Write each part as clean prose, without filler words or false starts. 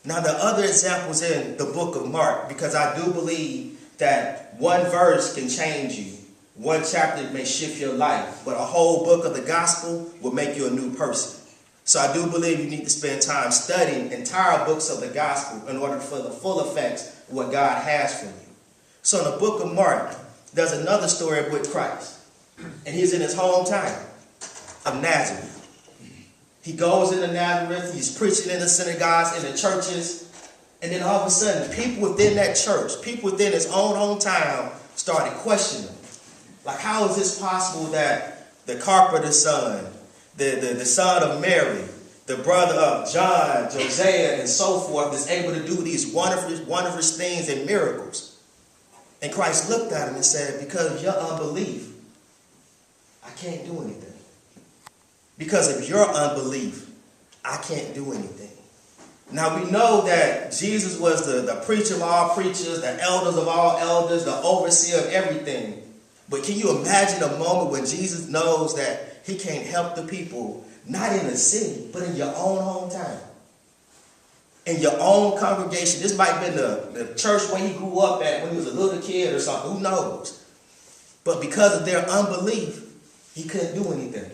Now, the other examples in the book of Mark, because I do believe that one verse can change you. One chapter may shift your life, but a whole book of the gospel will make you a new person. So I do believe you need to spend time studying entire books of the gospel in order for the full effects of what God has for you. So in the book of Mark, there's another story with Christ. And he's in his hometown of Nazareth. He goes into Nazareth, he's preaching in the synagogues, in the churches, and then all of a sudden, people within that church, people within his own hometown started questioning him. Like, how is this possible that the carpenter's son, the son of Mary, the brother of John, Josiah, and so forth, is able to do these wondrous things and miracles? And Christ looked at him and said, because of your unbelief, I can't do anything. Because of your unbelief, I can't do anything. Now we know that Jesus was the preacher of all preachers, the elders of all elders, the overseer of everything. But can you imagine a moment when Jesus knows that he can't help the people, not in the city, but in your own hometown? In your own congregation. This might have been the church where he grew up at when he was a little kid or something. Who knows? But because of their unbelief, he couldn't do anything.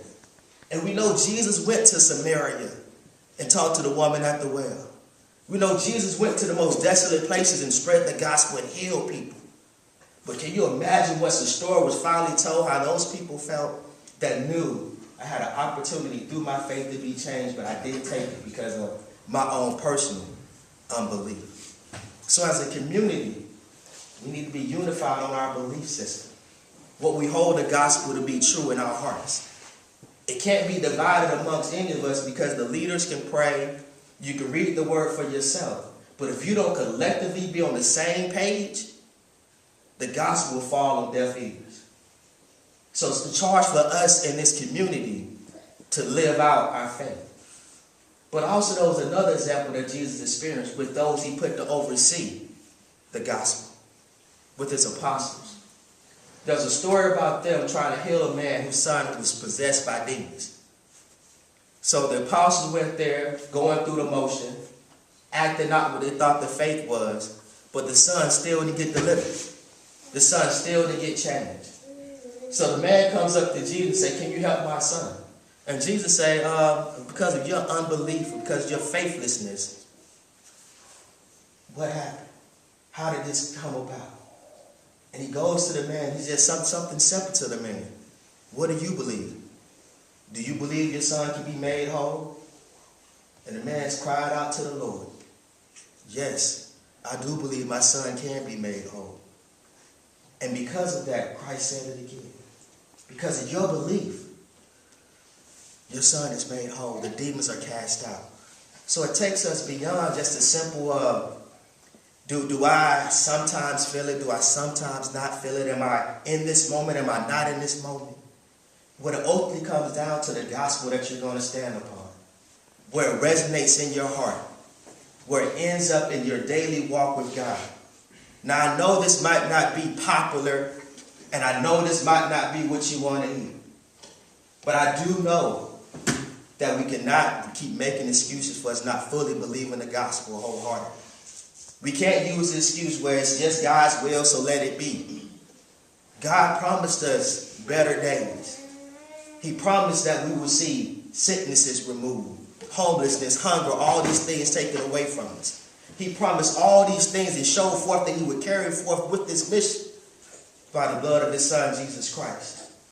And we know Jesus went to Samaria and talked to the woman at the well. We know Jesus went to the most desolate places and spread the gospel and healed people. But can you imagine once the story was finally told, how those people felt that knew I had an opportunity through my faith to be changed, but I didn't take it because of my own personal unbelief. So as a community, we need to be unified on our belief system. What we hold the gospel to be true in our hearts. It can't be divided amongst any of us because the leaders can pray. You can read the word for yourself. But if you don't collectively be on the same page, the gospel will fall on deaf ears. So it's the charge for us in this community to live out our faith. But also there was another example that Jesus experienced with those he put to oversee the gospel, with his apostles. There's a story about them trying to heal a man whose son was possessed by demons. So the apostles went there, going through the motion, acting out what they thought the faith was, but the son still didn't get delivered. The son still didn't get changed. So the man comes up to Jesus and says, can you help my son? And Jesus said, because of your unbelief, because of your faithlessness, what happened? How did this come about? And he goes to the man. He says something simple to the man. What do you believe? Do you believe your son can be made whole? And the man cried out to the Lord. Yes, I do believe my son can be made whole. And because of that, Christ said it again. Because of your belief, your son is made whole. The demons are cast out. So it takes us beyond just a simple do I sometimes feel it? Do I sometimes not feel it? Am I in this moment? Am I not in this moment? What it ultimately comes down to the gospel that you're going to stand upon. Where it resonates in your heart. Where it ends up in your daily walk with God. Now I know this might not be popular. And I know this might not be what you want to hear. But I do know that we cannot keep making excuses for us not fully believing the gospel wholeheartedly. We can't use the excuse where it's just God's will, so let it be. God promised us better days. He promised that we would see sicknesses removed, homelessness, hunger, all these things taken away from us. He promised all these things and showed forth that he would carry forth with this mission by the blood of his son, Jesus Christ.